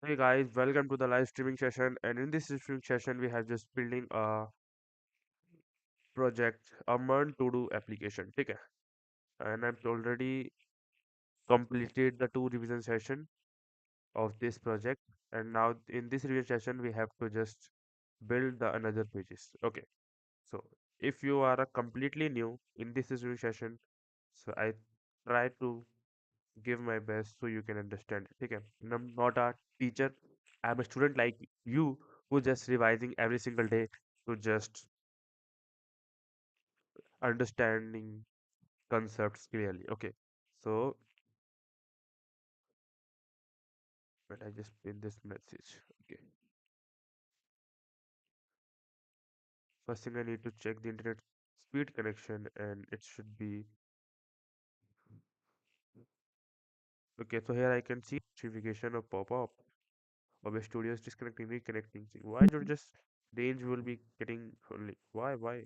Hey guys, welcome to the live streaming session. And in this streaming session, we have just building a project, a Learn to do application. Okay, and I've already completed the two revision session of this project. And now in this revision session, we have to just build the another pages. Okay, so if you are a completely new in this revision session, so I try to give my best so you can understand it. Okay, and I'm not a teacher. I'm a student like you who just revising every single day to just understanding concepts clearly. Okay, so but I just pin this message. Okay, first thing I need to check the internet speed connection, and it should be okay. So here I can see notification of pop-up of a studio is disconnecting, reconnecting. Why don't just range will be getting only? Why?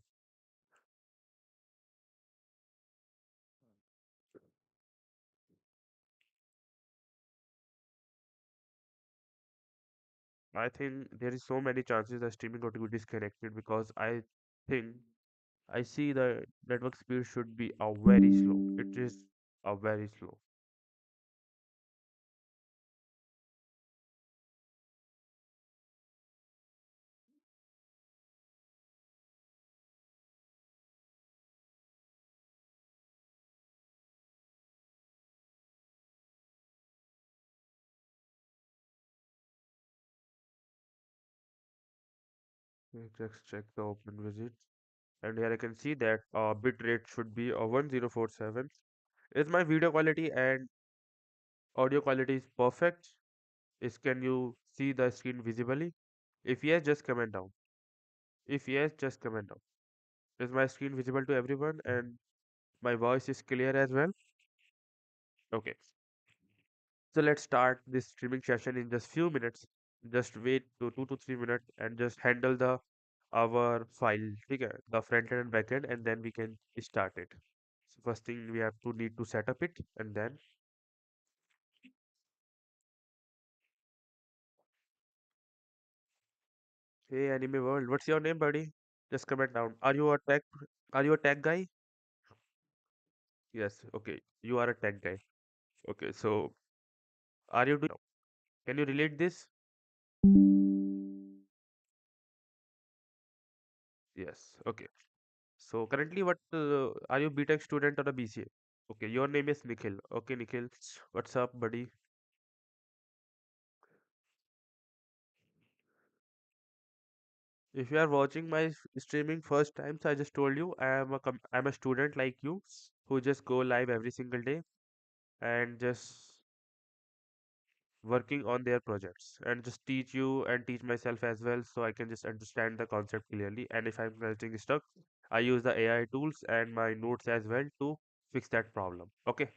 I think there is so many chances that streaming got to be disconnected because I think I see the network speed should be a very slow. It is a very slow. Just check the open visit. And here I can see that bit rate should be 1047. Is my video quality and audio quality is perfect? Is can you see the screen visibly? If yes, just comment down. If yes, just comment down. Is my screen visible to everyone and my voice is clear as well? Okay. So let's start this streaming session in just few minutes. Just wait to 2 to 3 minutes and just handle the our file, okay, the front end and back end, and then we can start it. So first thing we have to need to set up it, and then hey anime world, what's your name, buddy? Just comment down. Are you a tech guy? Yes, okay. You are a tech guy. Okay, so are you doing? Can you relate this? Yes. Okay. So currently, what are you BTech student or a BCA? Okay, your name is Nikhil. Okay, Nikhil, what's up, buddy? If you are watching my streaming first time, so I just told you I'm a student like you who just go live every single day and just working on their projects and just teach you and teach myself as well so I can just understand the concept clearly. And if I'm getting stuck, I use the AI tools and my notes as well to fix that problem. Okay.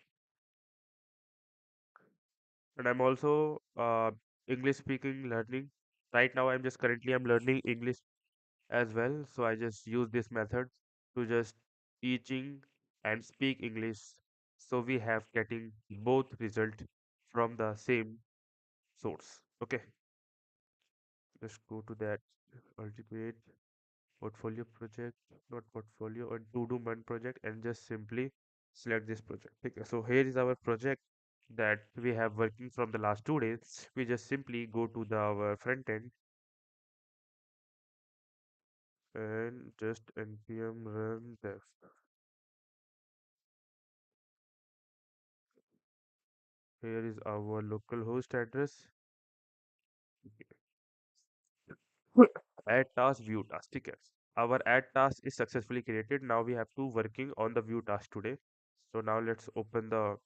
And I'm also English speaking learning. Right now I'm learning English as well. So I just use this method to just teaching and speak English. So we have getting both result from the same source. Okay, just go to that ultimate portfolio project, not portfolio, and to do one project, and just simply select this project. Okay, so here is our project that we have working from the last 2 days. We just simply go to the our front end and just npm run dev. Here is our local host address. Add task, view task. Okay. Our add task is successfully created. Now we have to working on the view task today. So now let's open the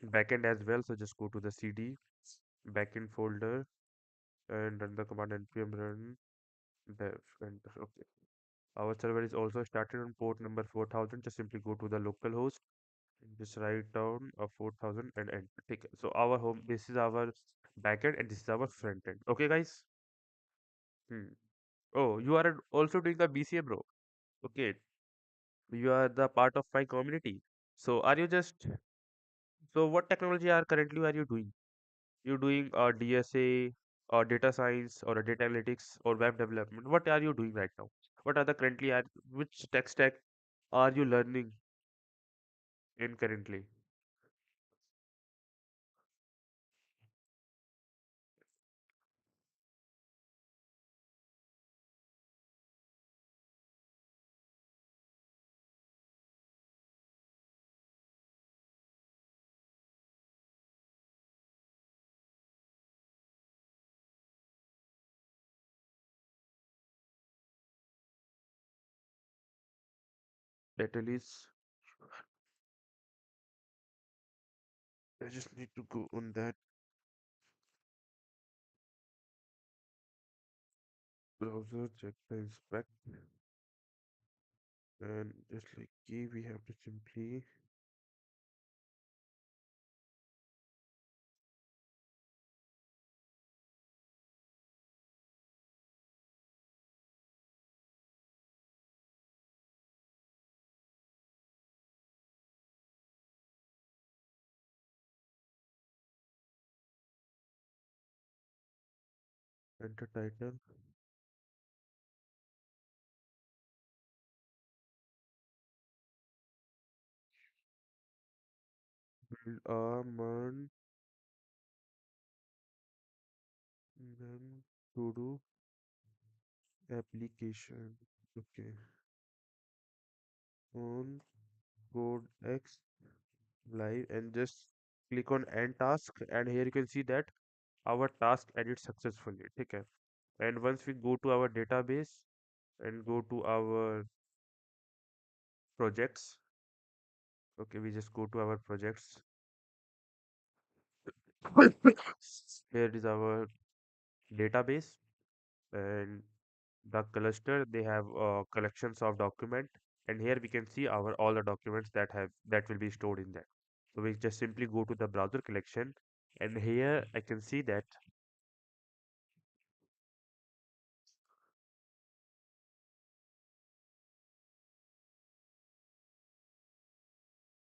backend as well. So just go to the cd backend folder and run the command npm run dev. Enter. Okay. Our server is also started on port number 4000. Just simply go to the local host and just write down a 4000 and enter. Okay. So our home, this is our backend and this is our front end. Okay, guys. Hmm. Oh, you are also doing the BCA, bro. Okay, you are the part of my community. So are you just so what technology are currently are you doing? You're doing a DSA or data science or a data analytics or web development. What are you doing right now? What are the currently are which tech stack are you learning in currently? Title is I just need to go on that browser, check the inspect, and just like key, we have to simply enter title, build a man, then to do application. Okay, on code X live and just click on end task, and here you can see that our task ended successfully. Okay, and once we go to our database and go to our projects, okay, we just go to our projects. Here is our database, and the cluster they have collections of document, and here we can see our all the documents that will be stored in that. So we just simply go to the browser collection, and here I can see that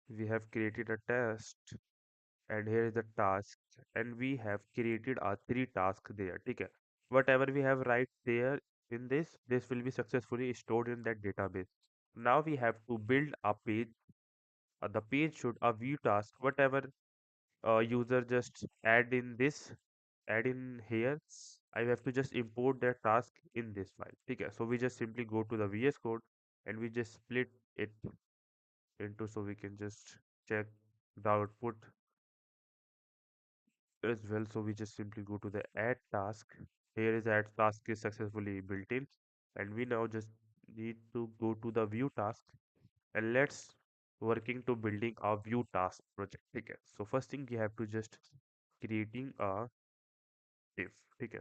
we have created a test, and here is the task, and we have created our three tasks there. Okay, whatever we have right there in this will be successfully stored in that database. Now we have to build a page. The page should a view task, whatever user just add in here. I have to just import that task in this file. Okay, so we just simply go to the VS Code and we just split it into, so we can just check the output as well. So we just simply go to the add task. Here is add task is successfully built in, and we now just need to go to the view task, and let's working to building a view task project. Okay, so first thing we have to just creating a div. Okay,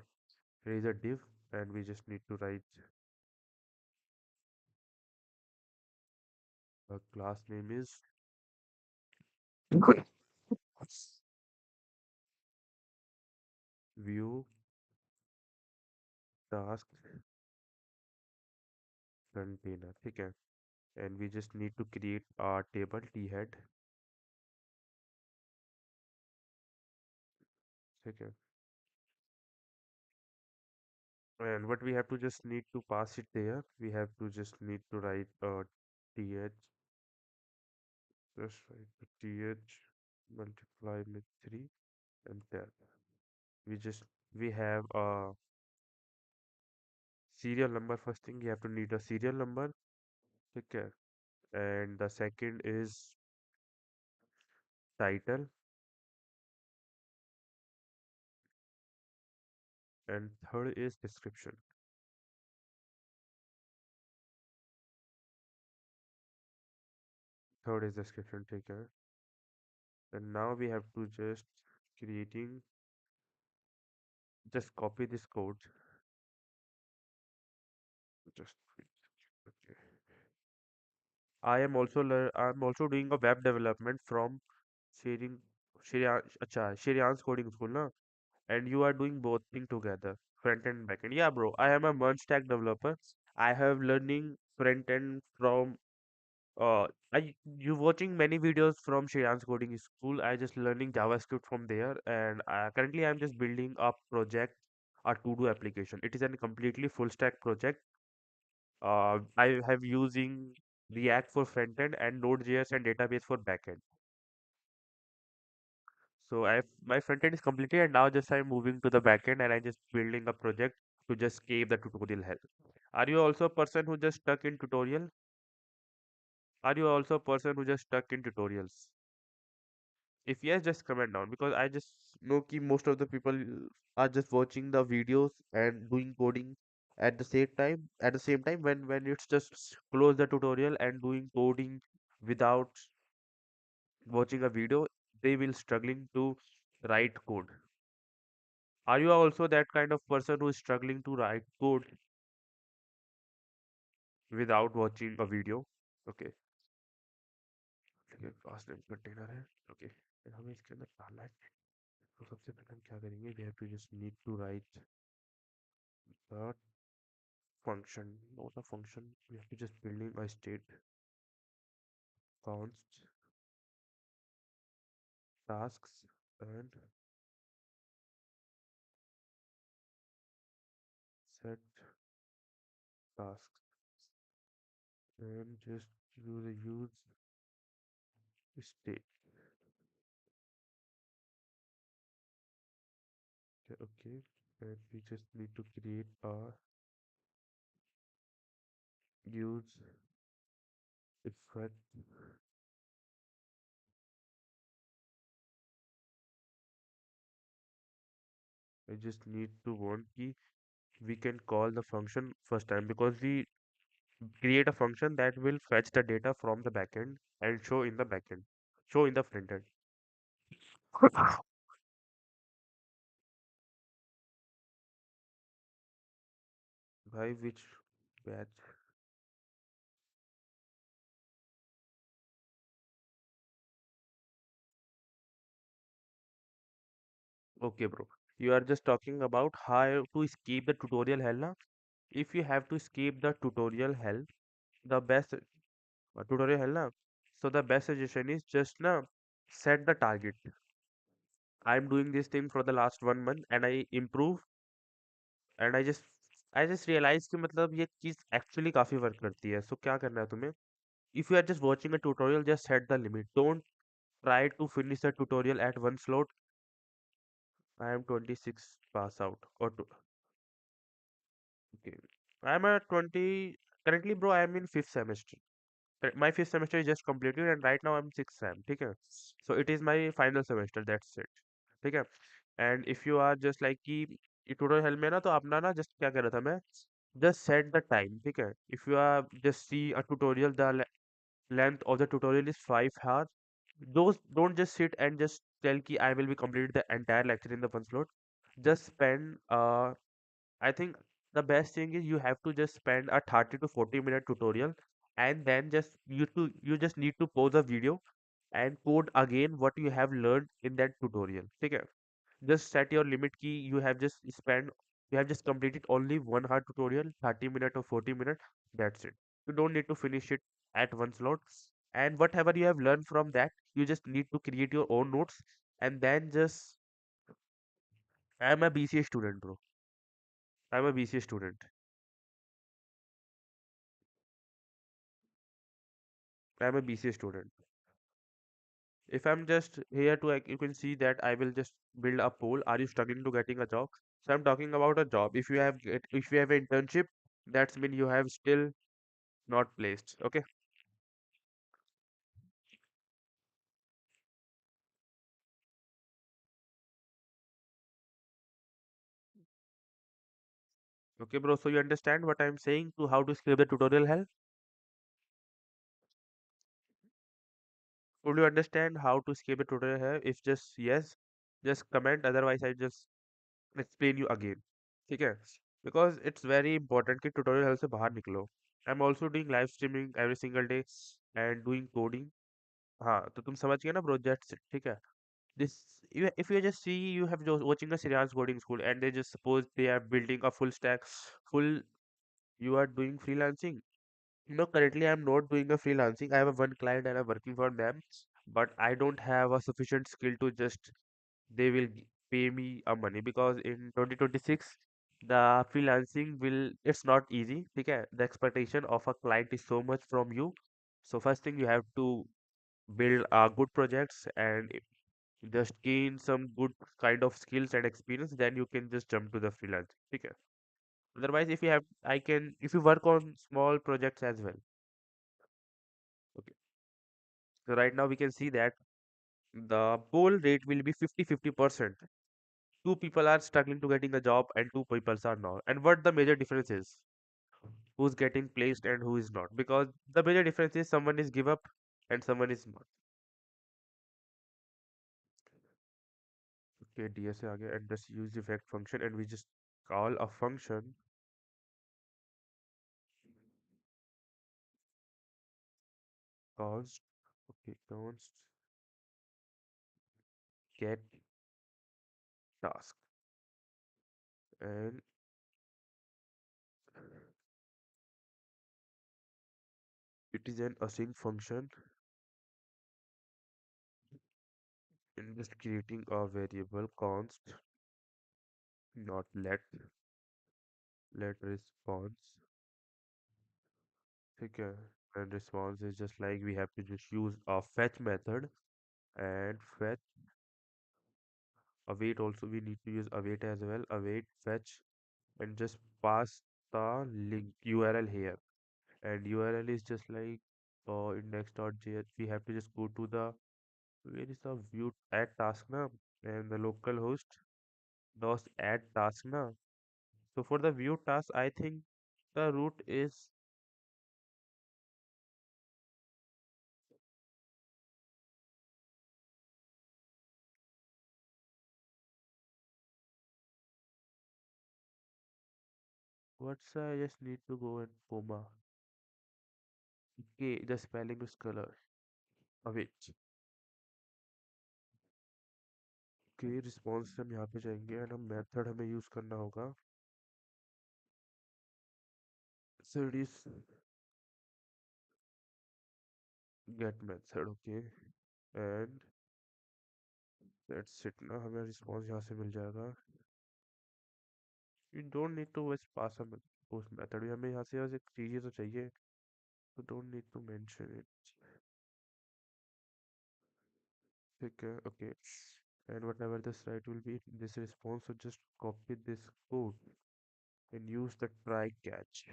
here is a div, and we just need to write a class name is view task container. Okay, and we just need to create a table t head. Okay, and what we have to just need to pass it there, we have to just need to write th, just write the th multiply with 3 and 10. We just we have a serial number. First thing you have to need a serial number. Okay, and the second is title, and third is description. Third is description. Take care. And now we have to just creating, just copy this code. Just okay. I'm also doing a web development from sharing Shiryan's coding school, na? And you are doing both thing together, front end, back end. Yeah, bro. I am a merge stack developer. I have learning front end from You watching many videos from Shreyan's coding school. I just learning JavaScript from there, and currently I'm just building a project, a to-do application. It is a completely full stack project. I have using React for frontend and Node.js and database for backend. So my front end is completed and now just I'm moving to the back end and I just building a project to just escape the tutorial hell. Are you also a person who just stuck in tutorial? Are you also a person who just stuck in tutorials? If yes, just comment down because I just know कि most of the people are just watching the videos and doing coding at the same time. At the same time, when it's just close the tutorial and doing coding without watching a video, they will struggling to write code. Are you also that kind of person who is struggling to write code without watching a video? Okay, ठीक है class name container है okay फिर हमें इसके अंदर डालना है तो सबसे पहले हम क्या करेंगे we have to just need to write the function not a function we have to just building a state const tasks and set tasks and just use state okay and we just need to create a use effect. I just need to want key we can call the function first time because we create a function that will fetch the data from the backend and show in the backend, show in the front end. By which batch? Okay, bro. You are just talking about how to escape the tutorial hell, na? If you have to escape the tutorial hell, the best tutorial hell, na? So the best suggestion is just na set the target. I'm doing this thing for the last 1 month and I improve and I just realized कि मतलब ये चीज़ actually काफ़ी work करती है. So क्या करना है तुम्हें? If you are just watching a tutorial, just set the limit. Don't try to finish the tutorial at one slot. I am 26 pass out or okay. I am at 20 currently, bro. I am in fifth semester. My fifth semester is just completed and right now I'm sixth sem. ठीक है? So it is my final semester. That's it. ठीक है? And if you are just like कि ये tutorial hell में ना तो अपना ना just क्या कर रहा था मैं? Just set the time. ठीक है? If you are just see a tutorial, the length of the tutorial is 5 hours. Those don't just sit and just tell ki I will be complete the entire lecture in the one slot. Just spend I think the best thing is you have to just spend a 30 to 40 minute tutorial and then you just need to pause the video and code again what you have learned in that tutorial. ठीक है? Just set your limit key. You have just completed only 1 hour tutorial, 30 minute or 40 minute. That's it. You don't need to finish it at one slot. And whatever you have learned from that, you just need to create your own notes and then just I'm a BCA student, bro. I'm a BCA student. I'm a BCA student. If I'm just here to like, you can see that I will just build a poll. Are you struggling to getting a job? So I'm talking about a job. If you have an internship, that's mean you have still not placed. Okay. Okay, bro. So you understand what I'm saying to how to escape the tutorial hell? Would you understand how to escape the tutorial hell? If just yes, just comment. Otherwise, I just explain you again. ठीक है? Because it's very important कि tutorial hell से बाहर निकलो. I'm also doing live streaming every single day and doing coding. हाँ, तो तुम समझ गए ना bro? That's it. ठीक है? This if you just see you have just watching a Sriyan's coding school and they just suppose they are building a full stack, full you are doing freelancing. No, currently I'm not doing a freelancing. I have a one client and I'm working for them, but I don't have a sufficient skill to just they will pay me a money because in 2026 the freelancing will it's not easy. Okay, the expectation of a client is so much from you. So first thing you have to build good projects and just gain some good kind of skills and experience. Then you can just jump to the freelance. Okay. Otherwise, if you have, I can if you work on small projects as well. Okay. So right now we can see that the poll rate will be 50-50%. Two people are struggling to getting a job and two people are not. And what the major difference is? Who's getting placed and who is not? Because the major difference is someone is give up and someone is not. Okay, DSA आ गया and just use effect function and we just call a function const okay const get task and it is an async function and just creating a variable const not let response. Okay, and response is just like we have to just use a fetch method and fetch await also we need to use await as well await fetch and just pass the link URL here and URL is just like index.js we have to just go to the where is the view add task now and the local host does add task now. So for the view task I think the root is what's I just need to go and comma okay the spelling is color await के response से हम यहाँ पे जाएंगे and हम method हमें use करना होगा series get method okay and that's it ना हमें रिस्पॉन्स यहाँ से मिल जाएगा you don't need to बस pass a post method हमें यहाँ से बस एक चीज़ तो चाहिए so don't need to mention it ठीक है okay and whatever this right will be this response so just copy this code and use the try catch.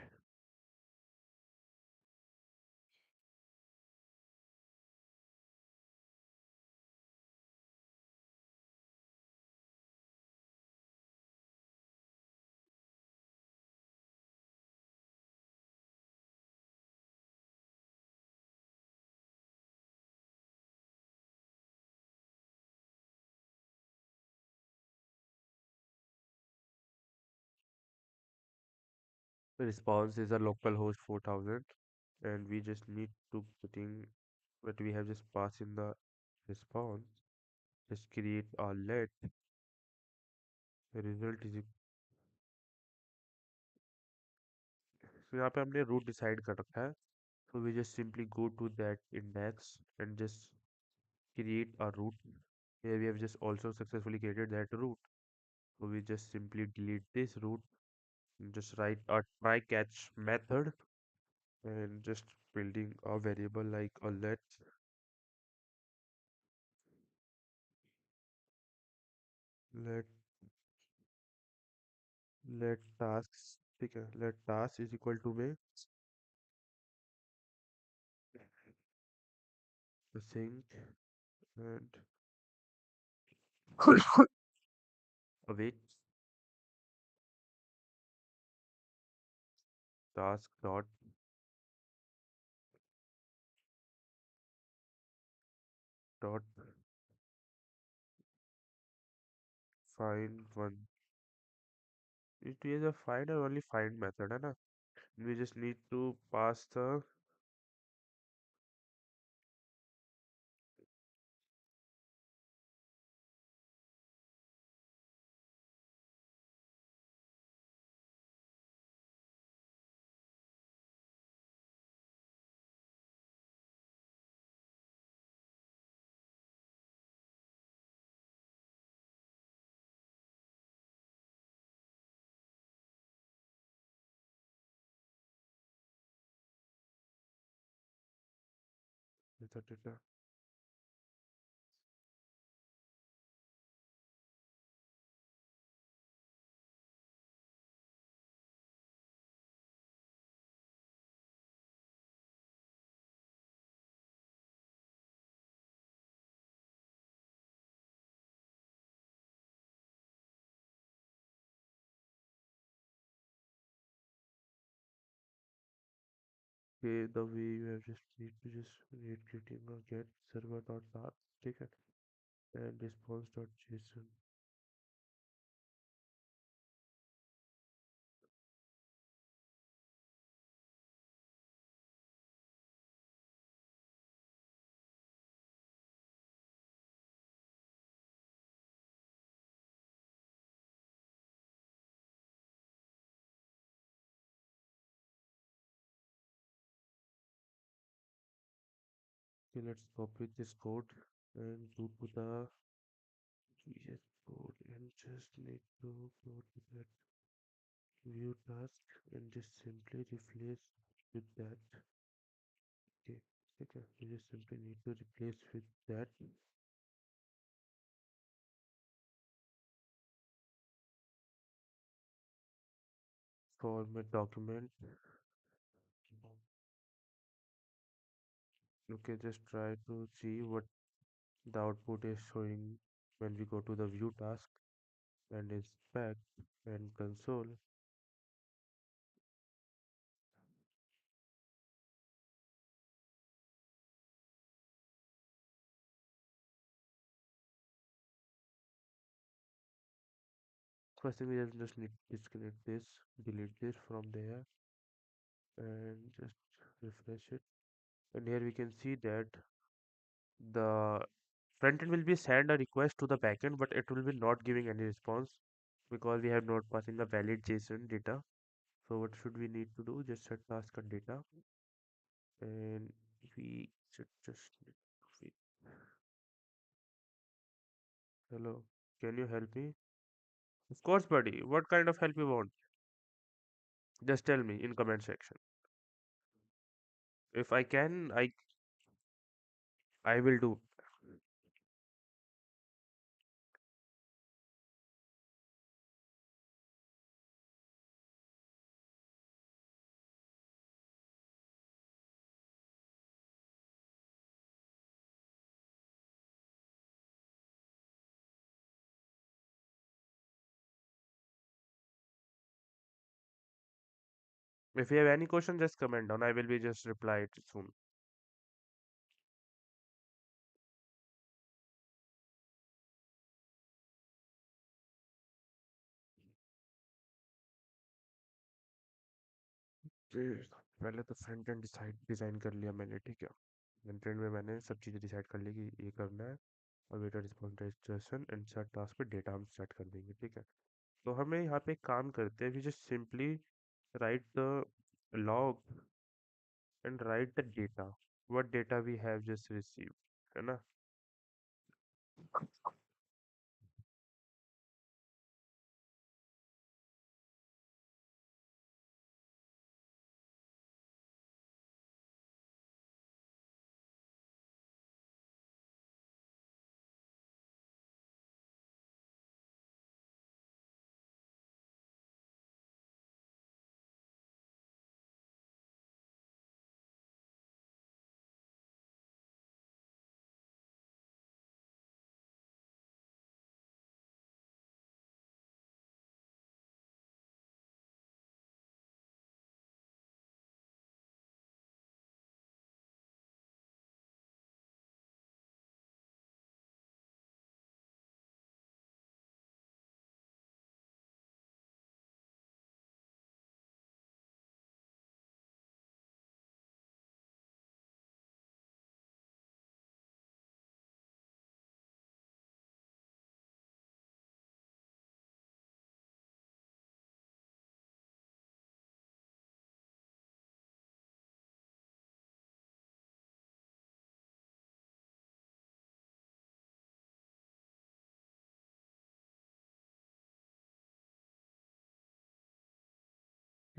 The response is a localhost 4000 and we just need to putting what we have just passed in the response just create a let the result is so यहाँ पे हमने root decide कर रखा है so we just simply go to that index and just create a root here we have just also successfully created that root so we just simply delete this root and just write a try catch method and just building a variable like a let let tasks ठीक है let task is equal to में sync and await task dot find one it is a find or only find method है ना we just need to pass the the data. Okay, the way you have just need to just creating a get server dot path, ठीक है, and response dot json. Okay, let's copy this code and go to the VS code and just need to go to that view task and just simply replace with that. Okay, okay, we just simply need to replace with that format document. Okay, just try to see what the output is showing when we go to the view task and inspect and console. First thing we just need to disconnect this, delete this from there, and just refresh it. And here we can see that the front end will be send a request to the backend, but it will be not giving any response because we have not passing the valid JSON data. So what should we need to do? Just set task and data, and we should just wait. Hello, can you help me? Of course, buddy. What kind of help you want? Just tell me in comment section. If I can, I will do. If you have any question, just comment down. I will be just reply it soon. फिर पहले तो front end design कर लिया मैंने, ठीक है। Front end में मैंने सब चीज़ें डिसाइड कर ली कि ये करना है, और waiter response registration and set task पे डेटा हम सेट कर देंगे, ठीक है। तो हमें यहाँ पे एक काम करते हैं, we just simply write the log and write the data, what data we have just receive, है ना।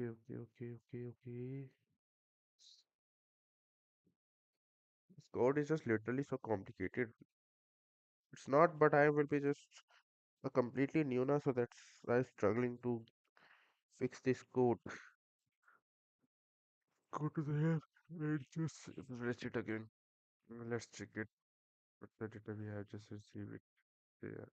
Okay okay okay okay okay. Code is just literally so complicated. It's not, but I will be just a completely new now, so that's why I'm struggling to fix this code. Go to the here and just refresh it again. Let's check it. What the data we have just received it there.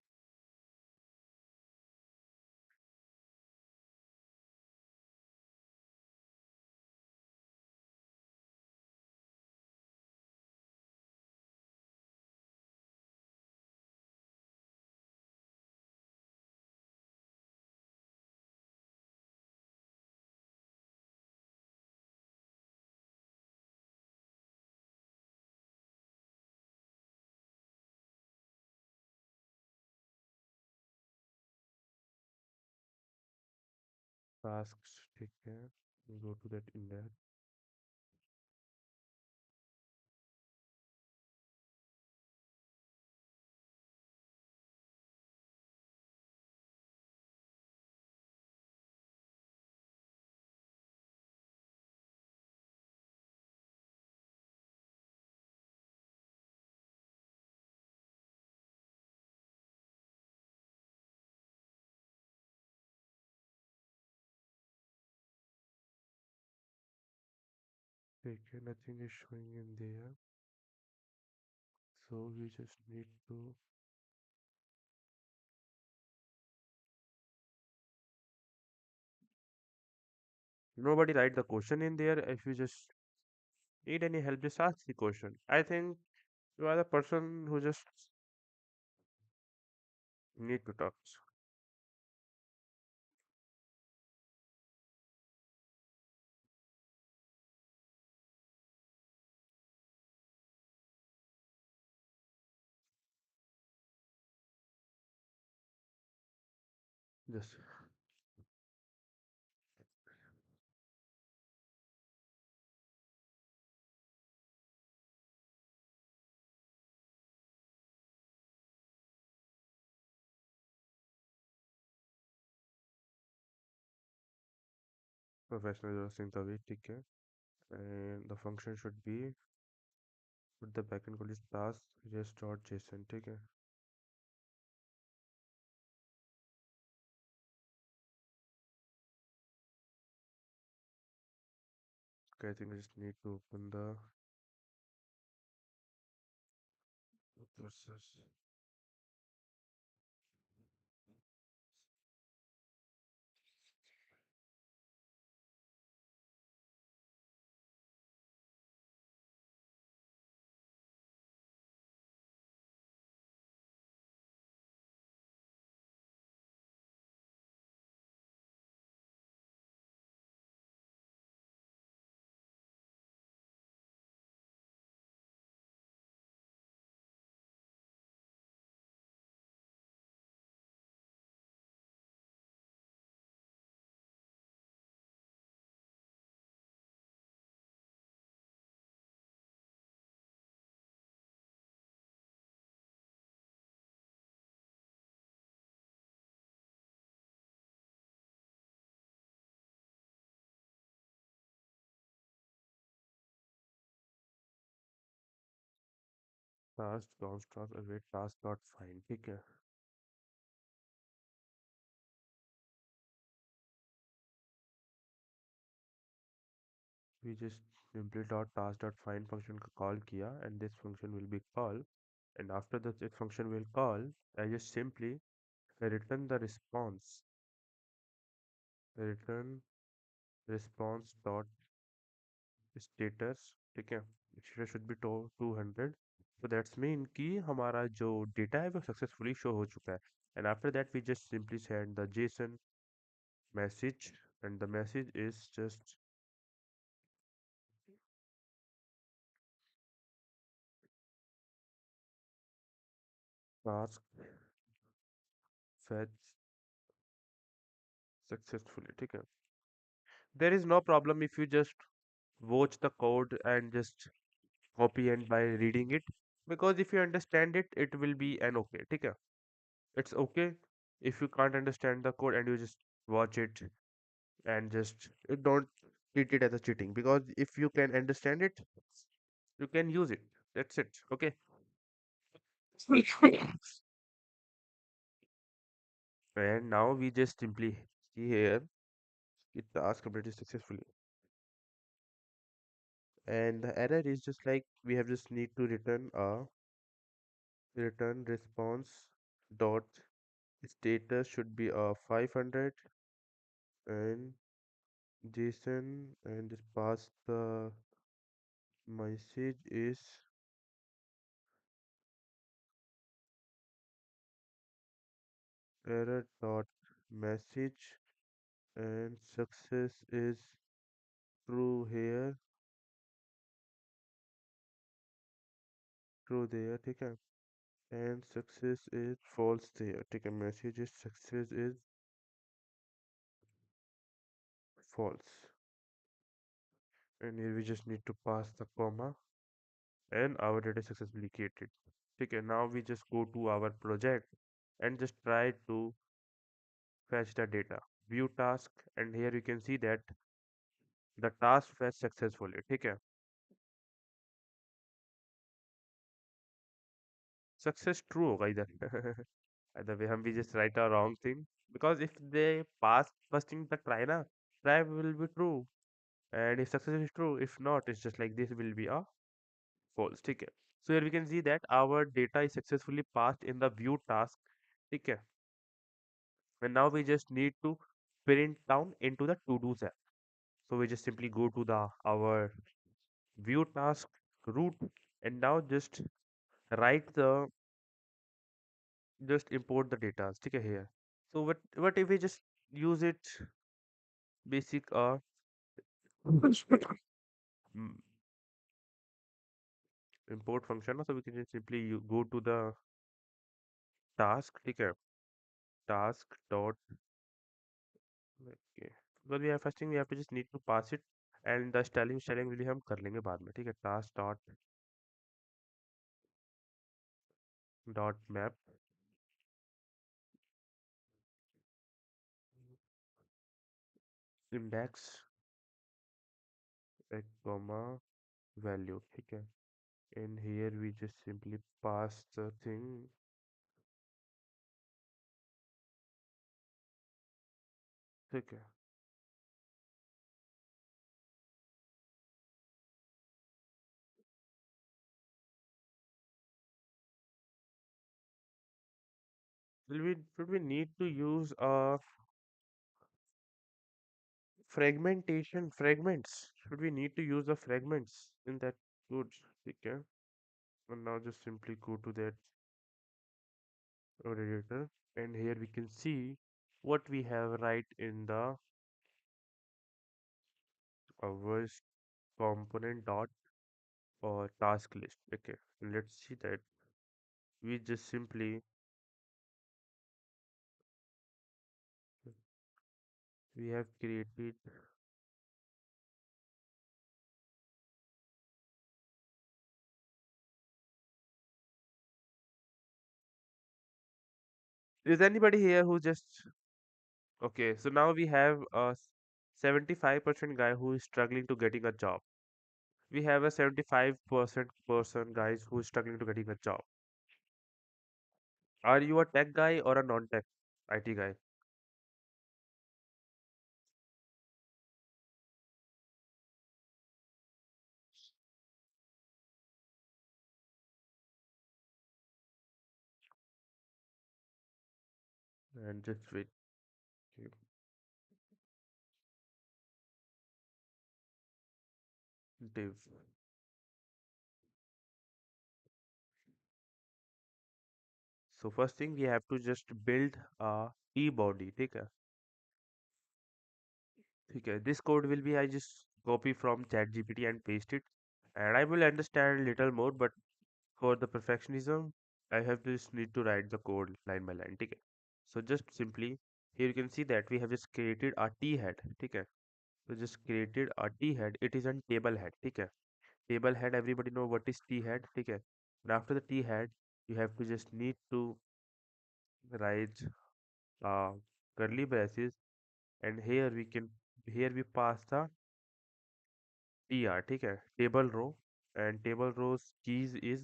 Tasks, take care. Go to that in there. Take care, nothing is showing in there. So we just need to. Nobody write the question in there. If you just need any help, just ask the question. I think you are the person who just need to talk. Just professional just the way, take care. And the function should be with the backend call is task res.json, take care. Okay, I think I just need to open the process. Task construct await task dot find, ठीक है. We just simply dot task dot find function का call किया and this function will be called, and after that it function will call, I just simply return the return response dot status, ठीक है. Status should be to 200. So that's mean कि हमारा जो data है वो successfully show हो चुका है. And after that we just simply send the JSON message, and the message is just task fetch successfully, ठीक है. There is no problem if you just watch the code and just copy and by reading it, because if you understand it, it will be an okay, ठीक है. It's okay if you can't understand the code and you just watch it and just don't treat it as a cheating, because if you can understand it, you can use it. That's it. Okay. And now we just simply see here it task completed successfully. And the error is just like we have just need to return a return response dot status should be a 500 and JSON and just pass the message is error dot message and success is true here true there ठीक है and success is false there ठीक है message is success is false and here we just need to pass the comma and our data is successfully created okay now we just go to our project and just try to fetch the data view task and here you can see that the task fetch successfully okay success true होगा इधर either way हम we just write a wrong thing because if they pass first thing the try na try will be true and if success is true if not it's just like this will be a false okay so here we can see that our data is successfully passed in the view task okay and now we just need to print down into the to-dos app so we just simply go to the our view task root and now write the just import the data okay here so what if we just use it basic mm, import function so we can just simply go to the task okay task dot okay because we have first thing we have to just need to pass it and the styling will हम कर लेंगे बाद में ठीक है task dot map index comma value ठीक है and here we just simply pass the thing ठीक है should we need to use fragments should we need to use the fragments in that code okay and now just simply go to that editor and here we can see what we have right in the our component dot or task list okay let's see that we just simply we have created is anybody here who just okay so now we have a 75% guy who is struggling to getting a job we have a 75% person guys who is struggling to getting a job are you a tech guy or a non-tech IT guy and just wait okay, div so first thing we have to just build a t body ठीक है this code will be I just copy from ChatGPT and paste it and I will understand little more but for the perfectionism I have just need to write the code line by line ठीक है so just simply here you can see that we have just created a t head ठीक है so just created a t head it is a table head ठीक है table head everybody know what is t head ठीक है and after the t head you have to just need to write uh, curly braces and here we pass the tr ठीक है table row and table rows keys is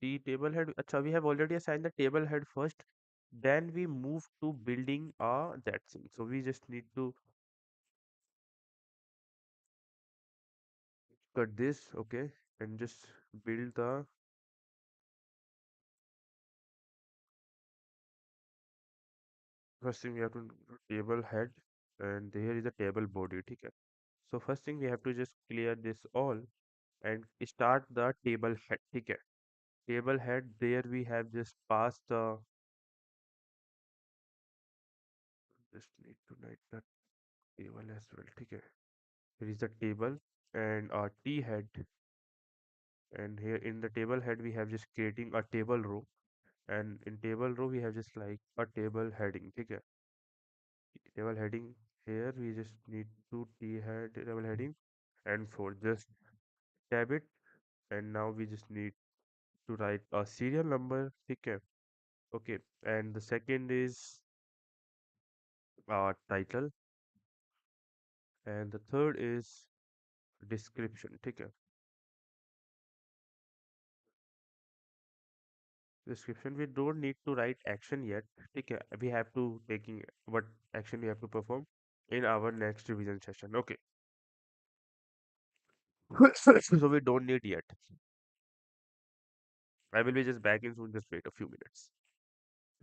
the table head. Acha, we have already assigned the table head first. Then we move to building that thing. So we just need to cut this, okay, and just build the first thing we have to do table head, and here is the table body. Okay. So first thing we have to just clear this all and start the table head. Okay. Table head, there we have just passed the, just need to write the table as well. Okay. Here is the table and our T head, and here in the table head we have just creating a table row, and in table row we have just like a table heading. Okay. Table heading, here we just need to T head table heading, and for just tab it, and now we just need to write a serial number. Okay. Okay, and the second is title, and the third is description. Okay. Description, we don't need to write action yet. Okay. We have to taking what action we have to perform in our next revision session. Okay. So we don't need yet. I will be just back in soon. Just wait a few minutes.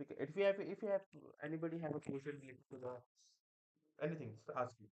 Okay. If you have anybody have a question related to the anything, just ask me.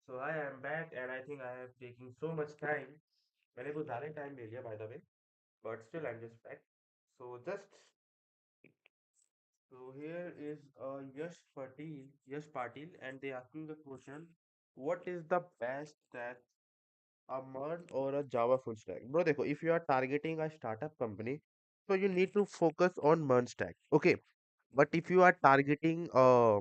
So I am back and I think I have taken so much time. मैंने कुछ ज़्यादा time ले लिया by the way, but still I'm just back. So just so here is Yash Patil, and they asking the question, what is the best stack, a MERN or a Java full stack? Bro, देखो, if you are targeting a startup company, so you need to focus on MERN stack. Okay, but if you are targeting a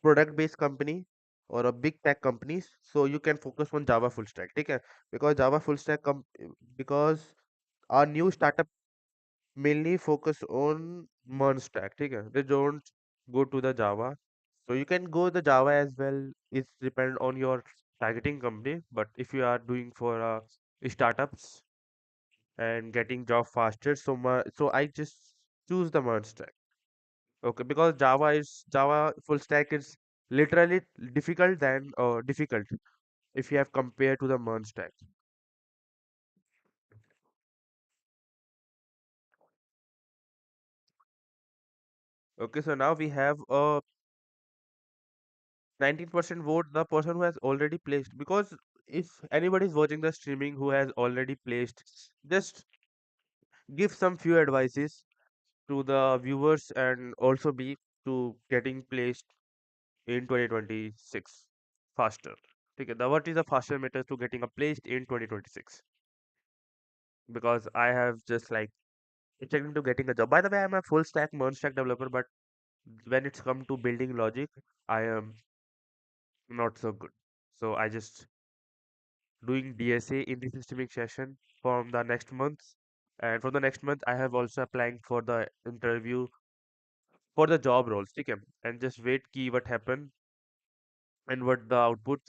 product based company or a big tech companies, so you can focus on Java full stack. Okay, because Java full stack because our new startup mainly focus on MERN stack. Okay, they don't go to the Java, so you can go the Java as well. It's depend on your targeting company, but if you are doing for startups and getting job faster, so I just choose the MERN stack. Okay, because Java full stack is literally difficult than difficult if you have compared to the MERN stack. Okay, so now we have a 19% vote, the person who has already placed. Because if anybody is watching the streaming who has already placed, just give some few advices to the viewers and also be to getting placed in 2026 faster. Okay, what is the faster method to getting a placed in 2026? Because I have just like checking to getting a job. By the way, I'm a full stack MERN stack developer, but when it's come to building logic, I am not so good. So I just doing DSA in the systemic session from the next month. And for the next month, I have also applying for the interview for the job roles. Okay, and just wait key what happen and what the output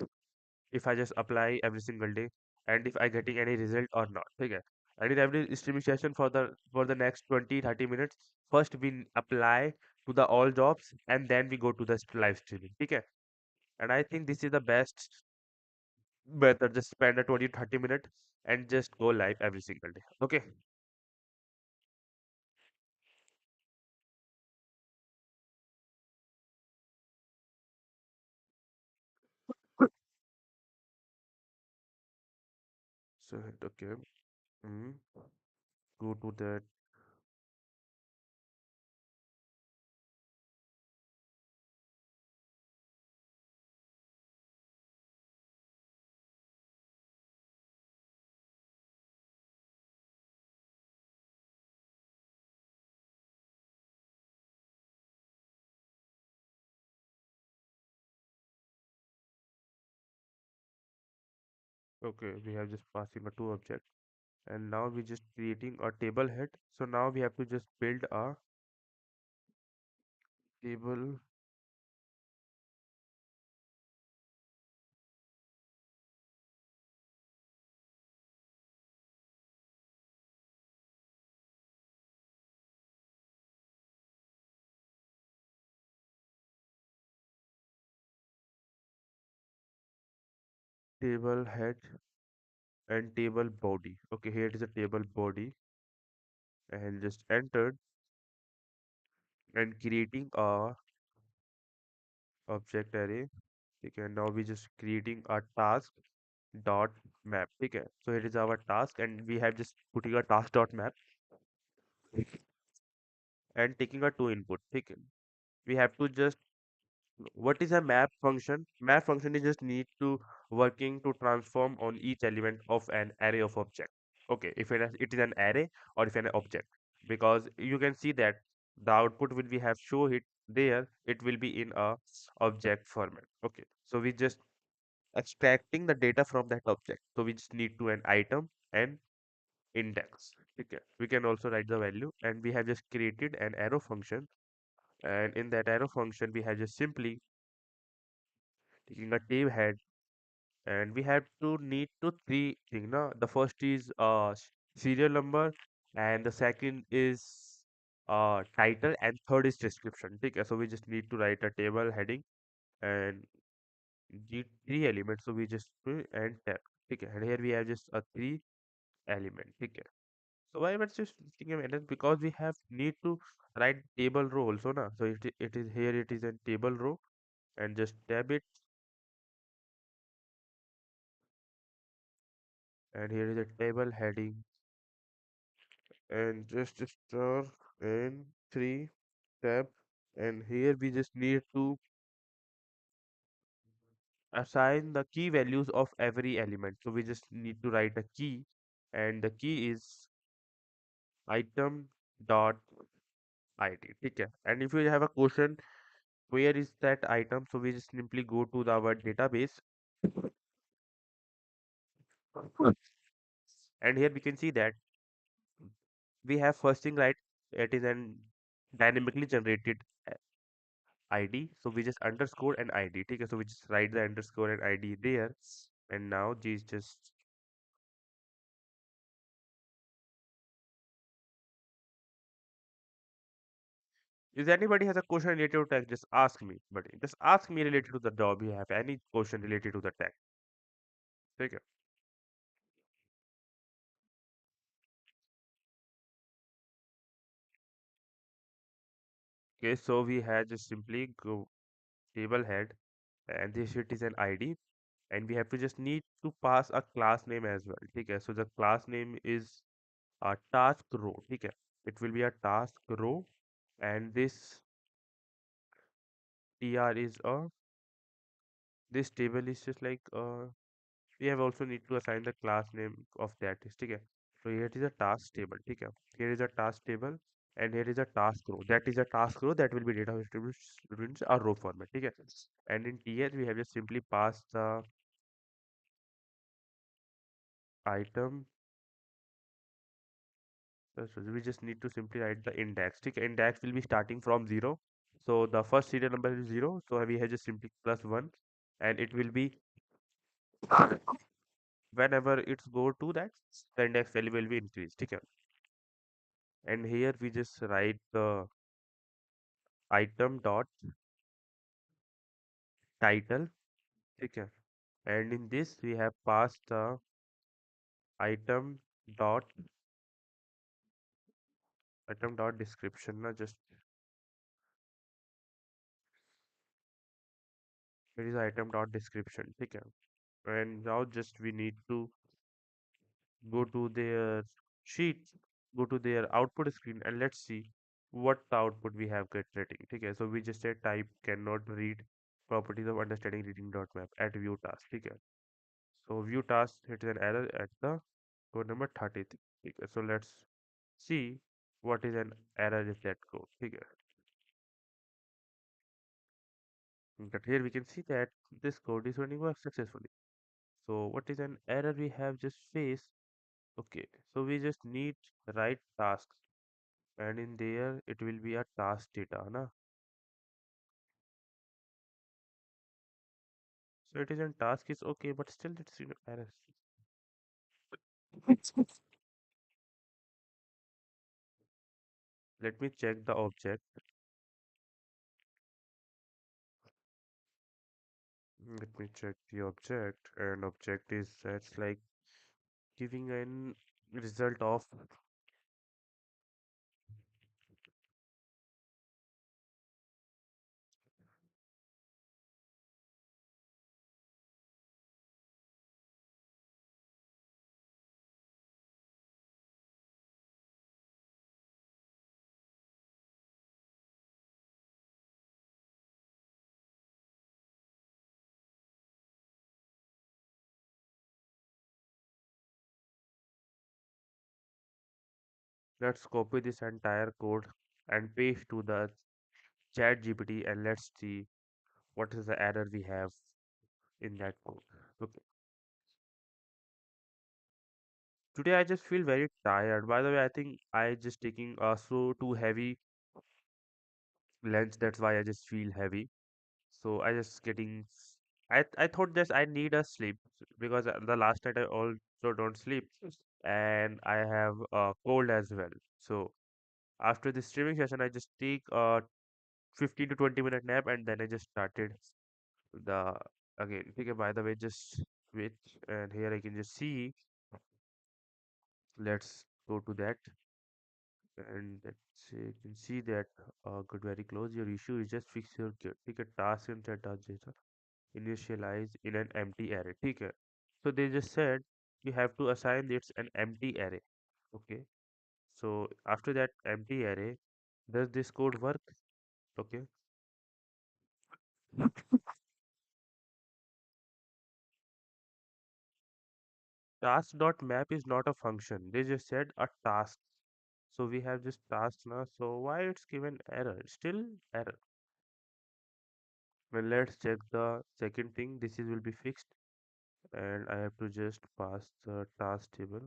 if I just apply every single day and if I getting any result or not. Okay. And in every streaming session for the next 20-30 minutes, first we apply to the all jobs and then we go to the live streaming. Okay. And I think this is the best method. Just spend a 20-30 minute and just go live every single day. Okay. So hit okay. Mm. Go to that okay, we have just passing a two object and now we just creating a table head. So now we have to just build a table table head and table body. Okay, here it is a table body and just entered and creating a object array. Okay, now we just creating a task dot map. Okay, so here is our task and we have just putting a task dot map and taking a two input. Okay, we have to just what is a map function? Map function is just need to working to transform on each element of an array of object. Okay, if it is an array or if an object, because you can see that the output will be have show it there, it will be in a object format. Okay, so we just extracting the data from that object. So we just need to an item and index. Okay, we can also write the value and we have just created an arrow function, and in that arrow function we have just simply taking a table head and we have to need to three thing now. The first is serial number and the second is title and third is description. Okay, so we just need to write a table heading and the three elements, so we just and tab. Okay, and here we have just a three element. Okay, so why was just thinking of it? Because we have need to write table row also na, so it is here, it is a table row and just tab it and here is a table heading, and just star and 3 tab, and here we just need to assign the key values of every element. So we just need to write a key, and the key is item dot id. Okay, and if you have a question where is that item, so we just simply go to our database, and here we can see that we have first thing, right? It is an dynamically generated ID. So we just underscore an ID. Okay, so we just write the underscore and ID there, and now these just if anybody has a question related to tech, just ask me. But just ask me related to the job. You have any question related to the tech. Okay. Okay, so we have just simply go table head, and this shit is an ID, and we have to just need to pass a class name as well. Okay, so the class name is a task row. Okay, it will be a task row, and this tr is a this table is just like we have also need to assign the class name of that is okay. So here is a task table. Okay, here is a task table, and here is a task row. That is a task row that will be data distributions a row format. Okay, and in ts we have just simply passed the item. So we just need to simply write the index. Okay, index will be starting from 0. So the first serial number is 0, so we have just simply plus 1, and it will be whenever it's go to that, the index value will be increased. Okay, and here we just write the item dot title. Okay, and in this we have passed the item dot description. Now just it is item dot description. Okay, and now just we need to go to their sheet, go to their output screen, and let's see what the output we have get rating. Okay, so we just said type cannot read properties of understanding reading dot map at view task. Okay, so view task it is an error at the code number 33. Okay, so let's see what is an error in that code. Okay, but here we can see that this code is running work successfully. So what is an error we have just faced? Okay, so we just need write tasks, and in there it will be a task data na. So it is in task is okay, but still it's in error. Let me check the object. Let me check the object, and object is that's like giving an result of. Let's copy this entire code and paste to the chat GPT, and let's see what is the error we have in that code. Okay. Today I just feel very tired. By the way, I think I just taking so too heavy lunch. That's why I just feel heavy. So I just getting. I thought that I need a sleep because the last night I also don't sleep, and I have a cold as well. So after this streaming session, I just take a 15 to 20 minute nap, and then I just started the again. Okay, by the way, just wait, and here I can just see. Let's go to that, and let's say you can see that got very close. Your issue is just fix your ticket task and set data initialize in an empty array. Okay, so they just said you have to assign it's an empty array. Okay. So after that empty array, does this code work? Okay. Task.map is not a function. They just said a task. So we have this task now. So why it's given error? Still error. Well, let's check the second thing. This is will be fixed, and I have to just pass the task table.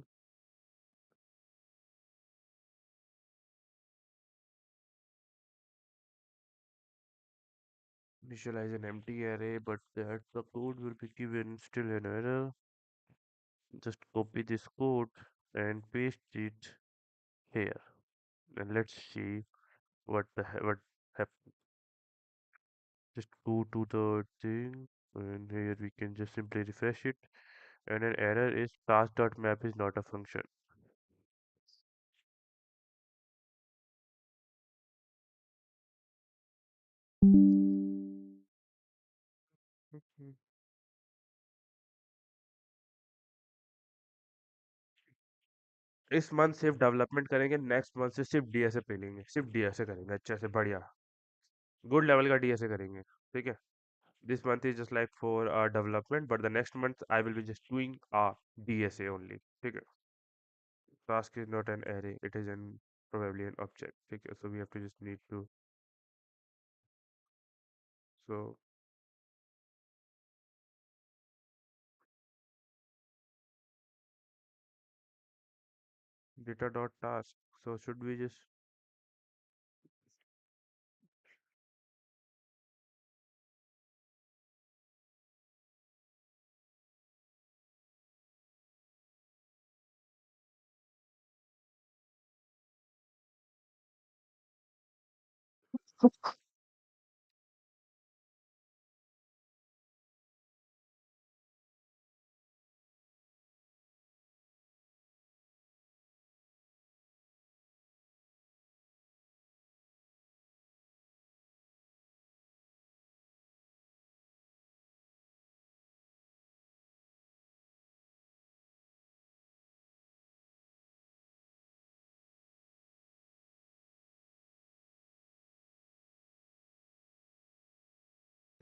Initialize an empty array, but that the code will be given still an error. Just copy this code and paste it here, and let's see what happened. Just go to the thing, and here we can just simply refresh it, and an error is task.map is not a function. Mhm. इस month सिर्फ development करेंगे, next month से सिर्फ DSA पे लेंगे, सिर्फ DSA करेंगे अच्छे से बढ़िया गुड लेवल का डीएसए करेंगे, ठीक है। This month is just like for development, but the next month I will be just doing DSA only, ठीक है। Task is not an array, it is an probably an object, ठीक है। So we have to just need to, so data dot task, so should we just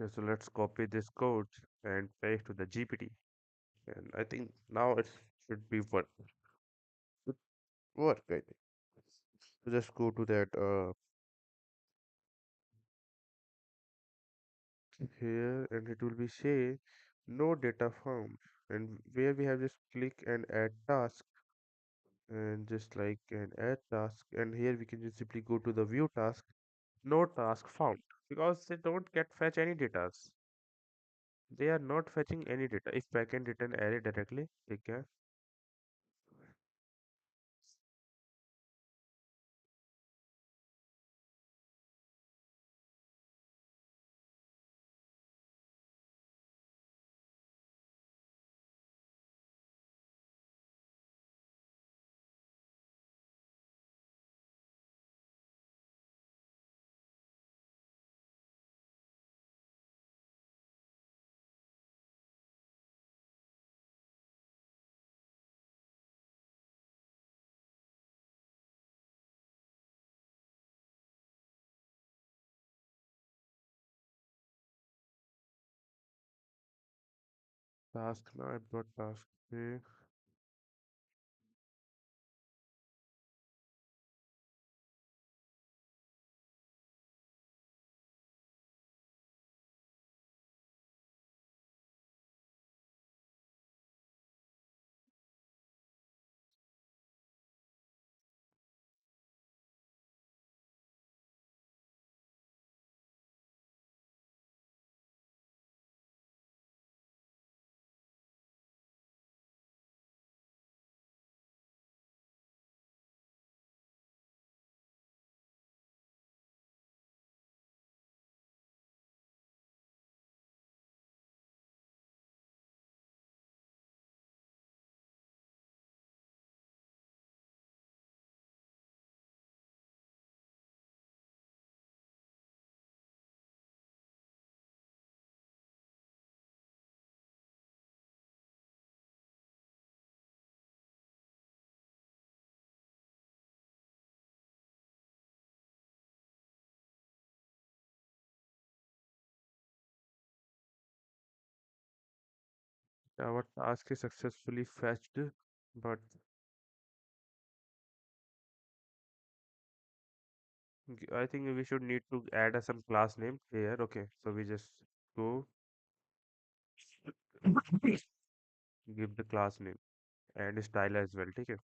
okay, so let's copy this code and paste to the GPT, and I think now it should be should work, I think. So just go to that here, and it will be say no data found, and where we have just click and add task, and just like an add task, and here we can just simply go to the view task, no task found, because they don't get fetch any data. They are not fetching any data. If backend return array directly, they can. Task now I've got task. Okay. Our task is successfully fetched, but I think we should need to add some class name here. Okay, so we just go give the class name and style as well. Okay.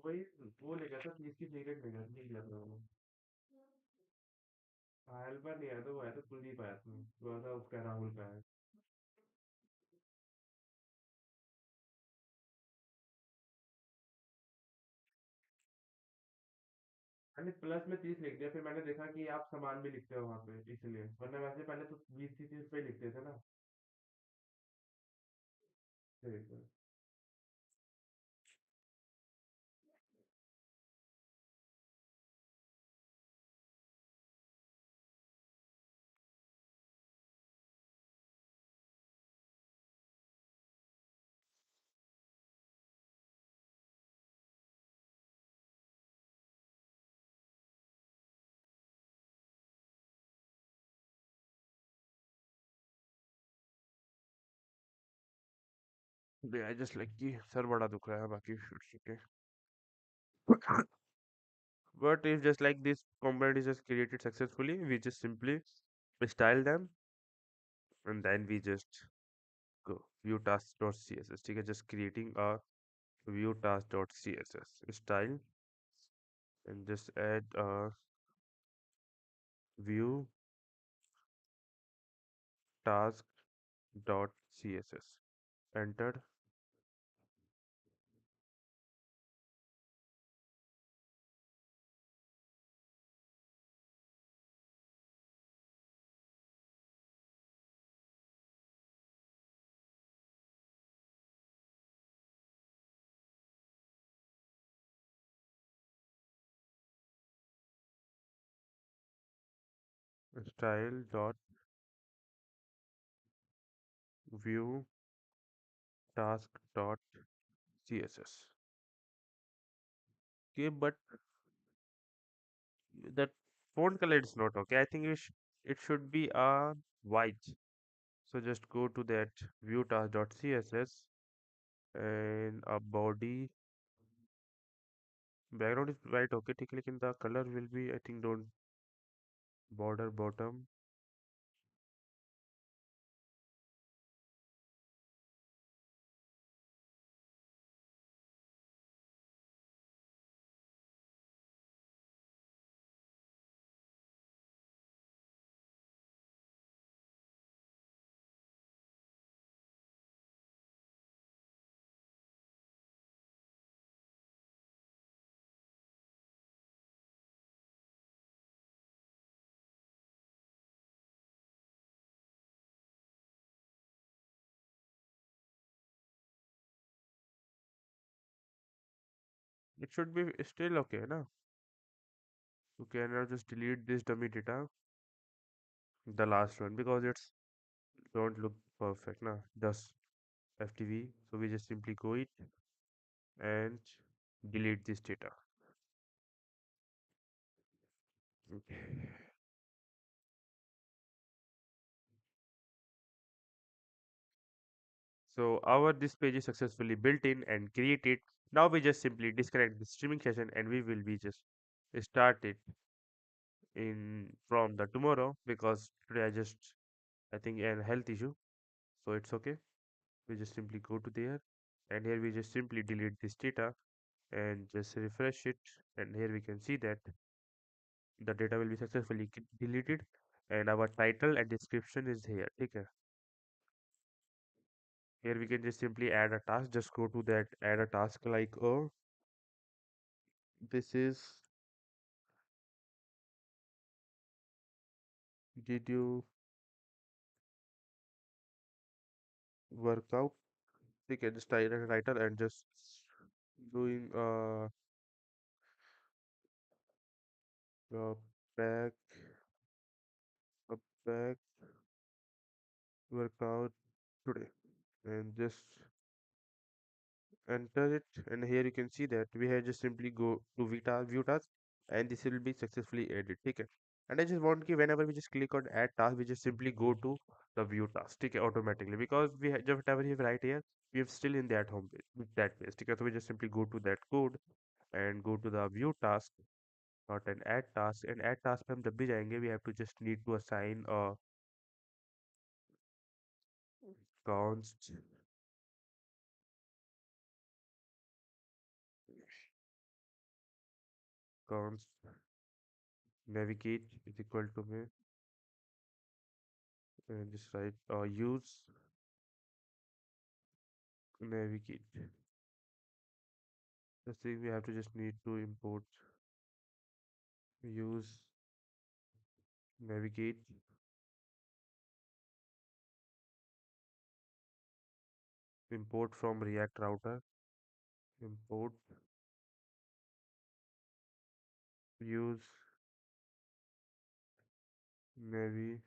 वही वो लेगा था 30 की 1 लेगा नहीं लिया था वो पायल पर नहीं आया था वो आया था कुलदीप आया था वो था उसका राहुल का है मैंने प्लस में 30 लिख दिया फिर मैंने देखा कि आप सामान भी लिखते हो वहाँ पे इसलिए वरना वैसे पहले तो 20 30 पे ही लिखते थे ना ठीक है आई जस्ट लाइक कि सर बड़ा दुख रहा है बाकी okay but if just like this component is just created successfully we just simply style them and then we just go view task.css ठीक है just creating a view task.css style and just add a view task.css enter style dot view task dot css okay but that font color is not okay I think it should be a white so just go to that view task dot css and a body background is white okay ठीक है लेकिन the color will be I think don't border bottom it should be still okay na you can now just delete this dummy data the last one because it's don't look perfect na does ftv so we just simply go it and delete this data okay. So our this page is successfully built in and created. Now we just simply disconnect the streaming session and we will be just start it in from the tomorrow because today I think a health issue. So it's okay. We just simply go to there and here we just simply delete this data and just refresh it and here we can see that the data will be successfully deleted and our title and description is here. Okay. Here we can just simply add a task. Just go to that add a task like oh this is did you work out? ठीक है just type a title and just doing a back a back workout today, and just enter it, and here you can see that we have just simply go to view task, and this will be successfully added. Okay, and I just want कि whenever we just click on add task, we just simply go to the view task, okay, automatically, because we have just whatever you have right here, we have still in that home page, that page, okay, so we just simply go to that code and go to the view task, not an add task, and add task पे हम जब भी जाएंगे we have to just need to assign a const const navigate is equal to me, and just write use navigate. The thing we have to just need to import use navigate, import from React router, import use navigate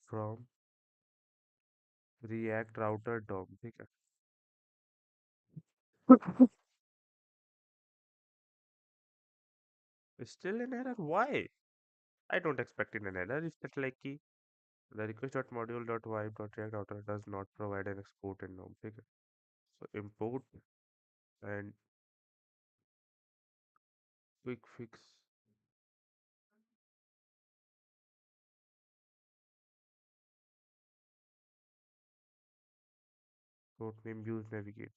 from React router DOM. ठीक है. Still an error? Why? I don't expect an error. It's just like कि the request.module.vibe.react router does not provide an export and DOM. ठीक है. So import and quick fix code name use navigate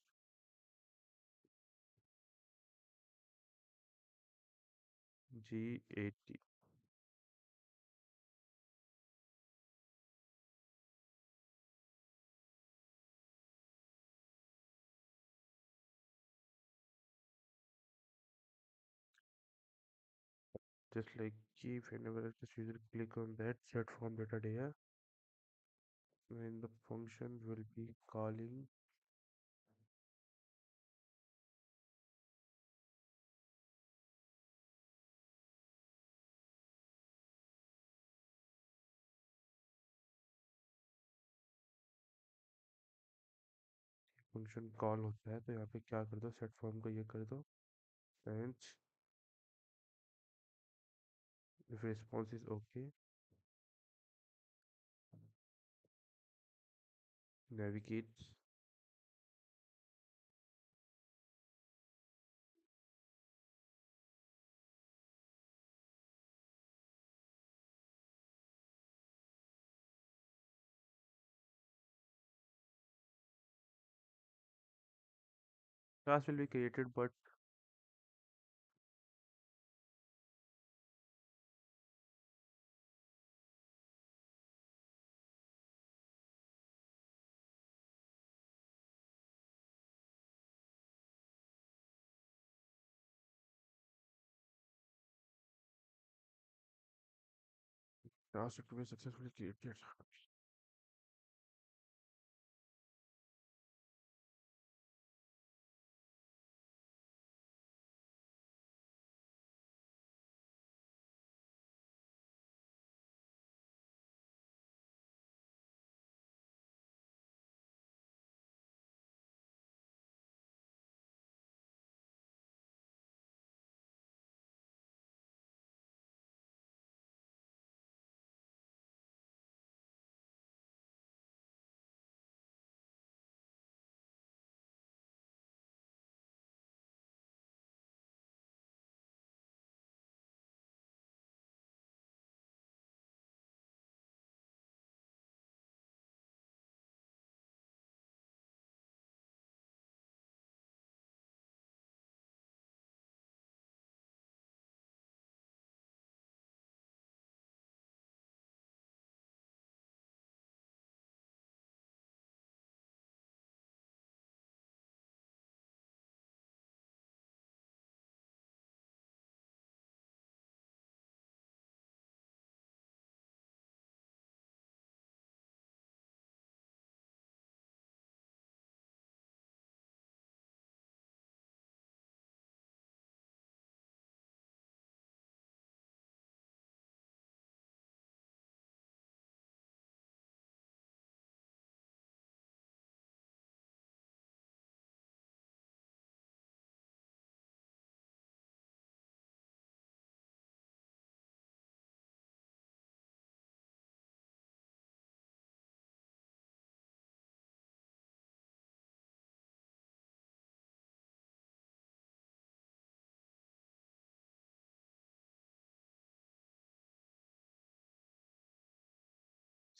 G80. Just like if whenever I just user click on that set form data data, when the function will be calling function call होता है, तो यहाँ पे क्या कर दो, set form को ये कर दो bench if response is okay, navigate class will be created, but class to be successfully created.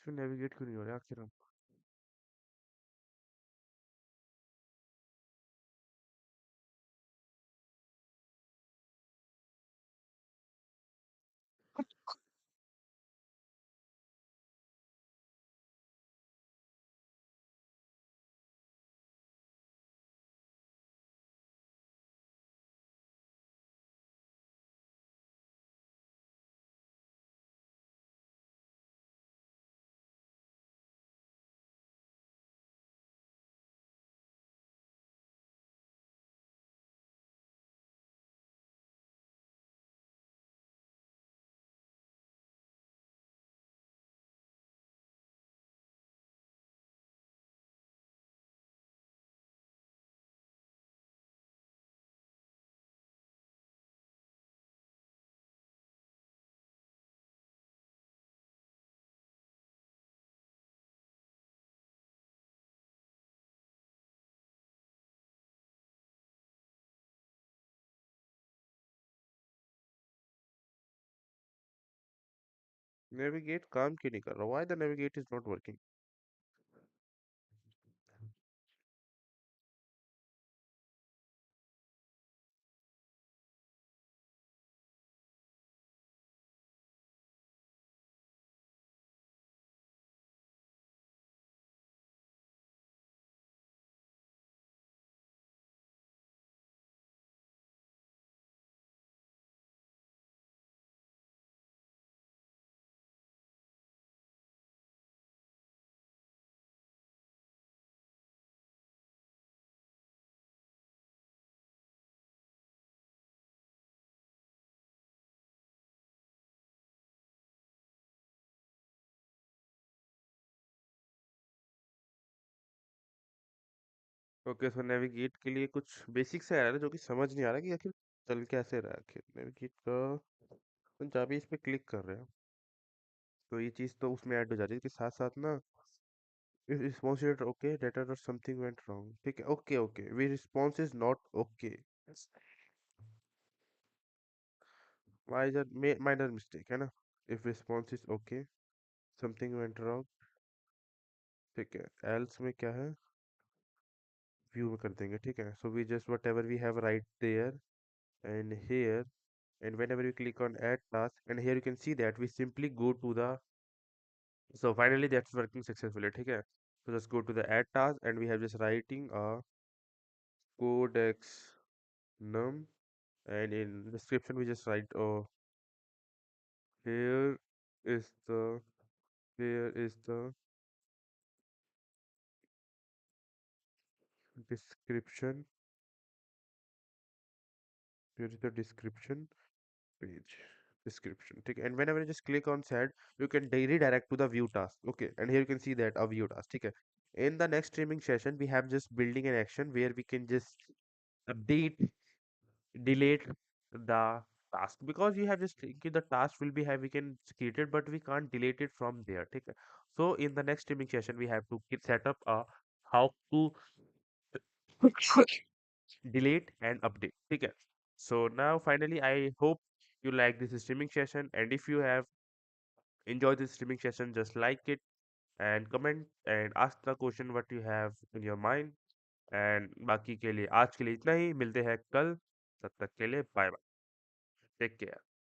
इसमें नेविगेट क्यों नहीं हो रहा आखिर हम? नेविगेट काम क्यों नहीं कर रहा? Why the navigate is not working? Okay, so navigate के लिए कुछ बेसिक से आ रहा है जो कि समझ नहीं आ रहा कि आखिर चल कैसे रहा है। आखिर नेविगेट का तो जब भी इस पे क्लिक कर रहे हैं तो ये चीज़ तो उसमें ऐड हो जा रही है कि साथ साथ ना रिस्पॉन्स इज ओके डेटा और समथिंग वेंट रॉन्ग। ठीक है, okay okay, we response is not okay, why is minor mistake है ना। If response is okay something went wrong. ठीक है, एल्स में क्या है, व्यू में कर देंगे। ठीक है, so we just whatever we have write there and here, and whenever you click on add task, and here you can see that we simply go to the, so finally that's working successfully. ठीक है, so just go to the add task and we have just writing a codex num, and in description we just write, oh, here is the, here is the description, here is the description page, description. ठीक है, and whenever you just click on send, you can redirect to the view task. Okay, and here you can see that a view task. ठीक है, in the next streaming session we have just building an action where we can just update, delete the task, because we have just the task will be have we can create it but we can't delete it from there. ठीक है, so in the next streaming session we have to set up a how to delete and update. ठीक है, so now finally I hope you like this streaming session, and if you have enjoyed this streaming session, just like it and comment and ask the question what you have in your mind. And बाकी के लिए आज के लिए इतना ही, मिलते हैं कल, तब तक के लिए बाय बाय, टेक केयर।